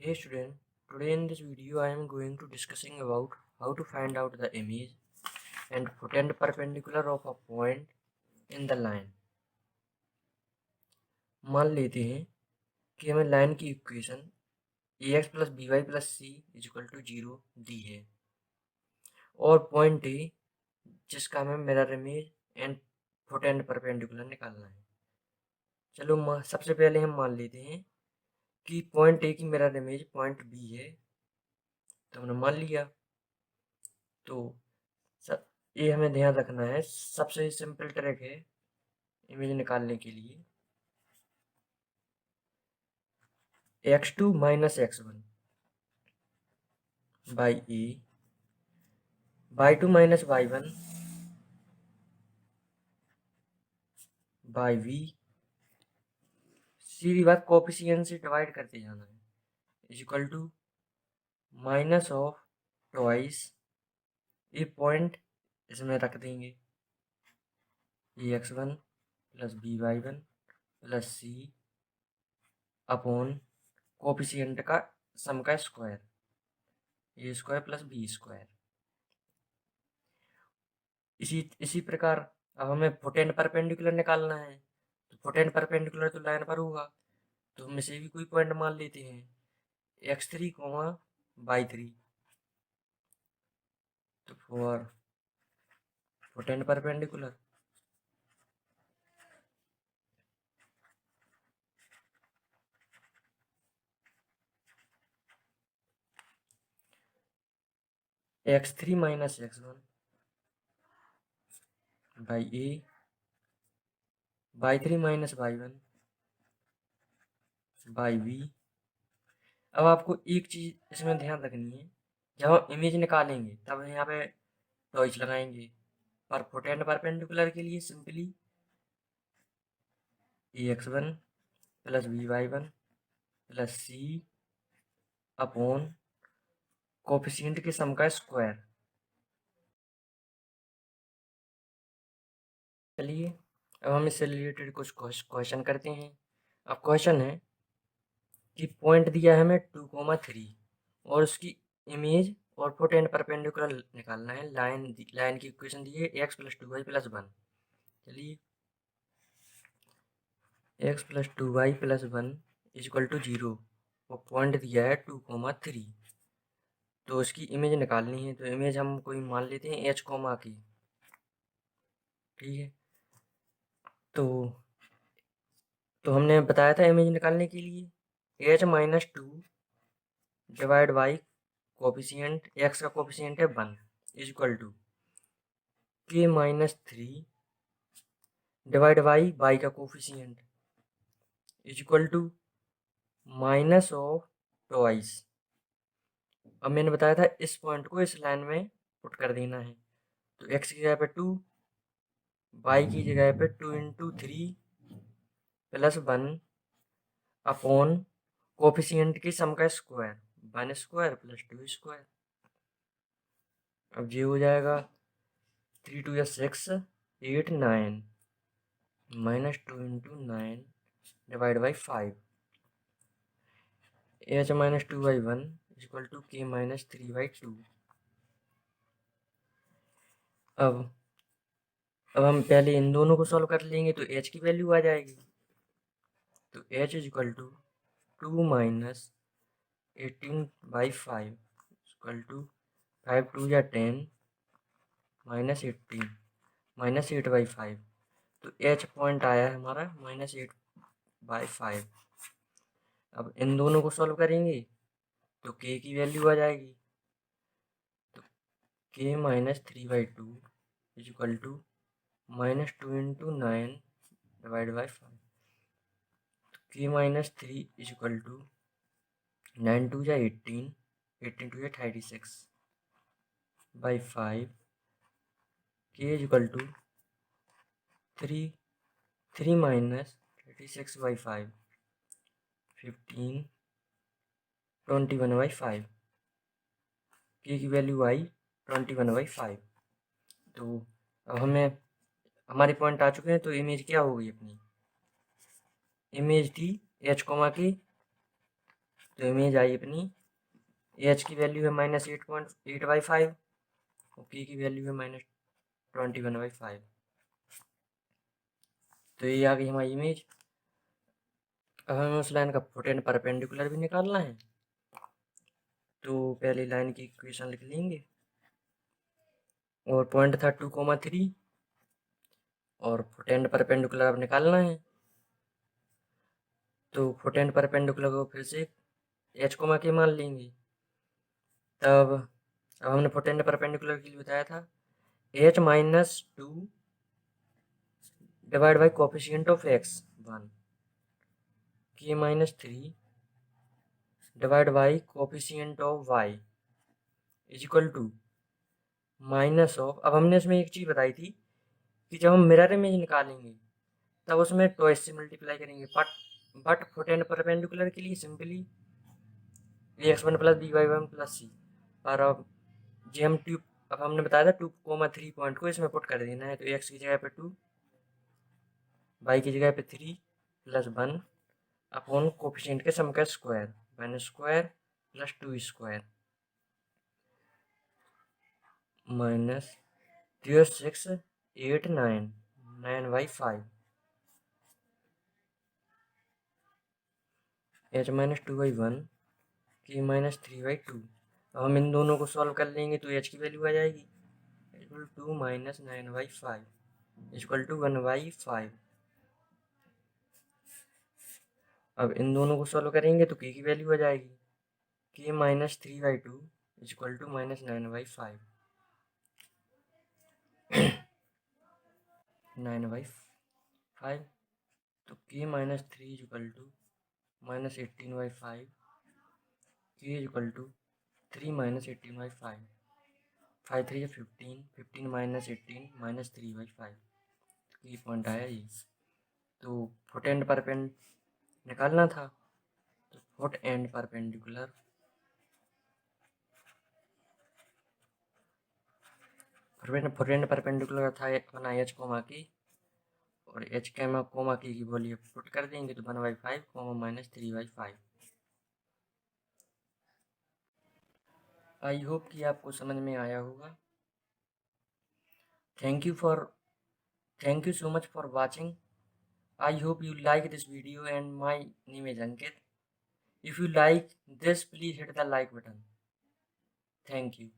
Hey student, today in this video I am going to discussing about how to find out the image and potential perpendicular of a point in the line। मान लेते हैं कि हमें line की equation ax plus b y plus c equal to 0 दी है और point a जिसका हमें mirror image and potential perpendicular निकालना है। चलो सबसे पहले हम मान लेते हैं कि पॉइंट ए की मिरर इमेज पॉइंट बी है, तो हमने मान लिया। तो ये हमें ध्यान रखना है, सबसे सिंपल ट्रिक है इमेज निकालने के लिए x2 minus x1 by a y2 minus y1 by v। सीधी बात कोफिशिएंट से डिवाइड करते जाना है is equal to minus of twice ये पॉइंट इसमें रख देंगे a x1 plus b y1 plus c upon coefficient का सम का square a square plus b square. इसी प्रकार अब हमें पोटेंशियल परपेंडिकुलर निकालना है, तो पोटेंशियल परपेंडिकुलर तो लाइन पर होगा, तो हम इसे भी कोई पॉइंट मान लेते हैं x3 बाई 3। तो for potential perpendicular x3 minus x1 by A by 3 minus y1 by v। अब आपको एक चीज इसमें ध्यान रखनी है, जब हम इमेज निकालेंगे तब यहाँ पे टॉइस लगाएंगे, पर पोटेंशियल परपेंडिकुलर के लिए simply ax1 plus by1 plus c upon coefficient के सम का स्क्वायर। चलिए अब हम इससे रिलेटेड कुछ क्वेश्चन करते हैं। अब क्वेश्चन है कि पॉइंट दिया है हमें 2,3 और उसकी इमेज और पोटेंशियल परपेंडिकुलर निकालना है। लाइन की इक्वेशन दी है x प्लस 2y प्लस 1। चलिए x plus 2y plus 1 equal to 0 और पॉइंट दिया है 2,3, तो उसकी इमेज निकालनी है। तो इमेज हम कोई मान लेते हैं h की, ठीक है। तो हमने बताया था इमेज निकालने के लिए h minus 2 divide by coefficient x का कोफिशिएंट है 1 equal to k minus 3 divide by y का coefficient equal to minus of twice. अब मैंने बताया था इस पॉइंट को इस लाइन में पुट कर देना है, तो x की जगह पे 2, y की जगह पे 2 इंटू 3 प्लस 1 अपॉन कोफिशिएंट की सम का स्क्वायर 1 स्क्वायर प्लस 2 स्क्वायर। अब ये हो जाएगा 3 2 या 6 8 9 minus 2 into 9 divide by 5 h minus 2 by 1 equal to k minus 3 by 2। अब हम पहले इन दोनों को सॉल्व कर लेंगे तो h की वैल्यू आ जाएगी। तो h is equal to 2 minus 18 by 5 equal to 5 2 या 10 माइनस 18 माइनस 8 बाई 5। तो h पॉइंट आया है हमारा माइनस 8 बाई 5। अब इन दोनों को सॉल्व करेंगे तो k की वैल्यू आ जाएगी, तो k minus 3 by 2 is equal to minus 2 into 9 divide by 5। k minus 3 is equal to 9 2 या 18 18 2 या 36 by 5 k is equal to 3 minus 36 by 5 15 21 by 5। k की वैल्यू आई 21 बाई 5। तो अब हमारे पॉइंट आ चुके हैं, तो इमेज क्या होगी अपनी? इमेज थी h की तो इमेज आई अपनी, एच की वैल्यू है -8.8/5 और पी की वैल्यू है -21/5। तो ये आ गई हमारी इमेज। अब हमें उस लाइन का फुट एंड परपेंडिकुलर भी निकालना है। तो पहली लाइन की इक्वेशन लिख लेंगे, और पॉइंट था 2,3 और फुट एंड परपेंडिकुलर अब निकालना है। तो फुट एंड परपेंडिकुलर को फिर से एच कोमा के मान लेंगे। तब अब हमने फुट एंड परपेंडिकुलर के लिए बताया था h -2 divide by coefficient of x 1 k -3 divide by coefficient of y is equal to minus of. अब हमने इसमें एक चीज़ बताई थी कि जब हम मिरर इमेज निकालेंगे तब उसमें ट्वाइस से मल्टीप्लाई करेंगे, बट फुट एंड परपेंडिकुलर के लिए सिंपली x1 + by1 + c। और अब जे हम ट्यूब, अब हमने बताया था 2,3 पॉइंट को इसमें पुट कर देना है। तो x की जगह पे 2, y की जगह पे 3 + 1 अपॉन कोफिशिएंट के सम का स्क्वायर 1² + 2² -3689 9/5 h -2/1 k -3/2। अब हम इन दोनों को सॉल्व कर लेंगे तो h की वैल्यू आ जाएगी 2 - 9/5 = 1/5। अब इन दोनों को सॉल्व करेंगे तो k की वैल्यू आ जाएगी k -3/2 = -9/5 9/5। तो k - 3 = -18/5, k = 3 - 18/5, 5 3 15, 15 - 18 -3/5। ये पॉइंट आया ये। तो फुट एंड परपेंड निकालना था, तो foot and perpendicular foot and perpendicular था अपना एच कोमा की, और एच कोमा की वैल्यू पुट कर देंगे तो 1/5 -3/5। आई होप कि आपको समझ में आया होगा। Thank you so much for watching. I hope you like this video, and my name is Ankit. If you like this, please hit the like button. Thank you.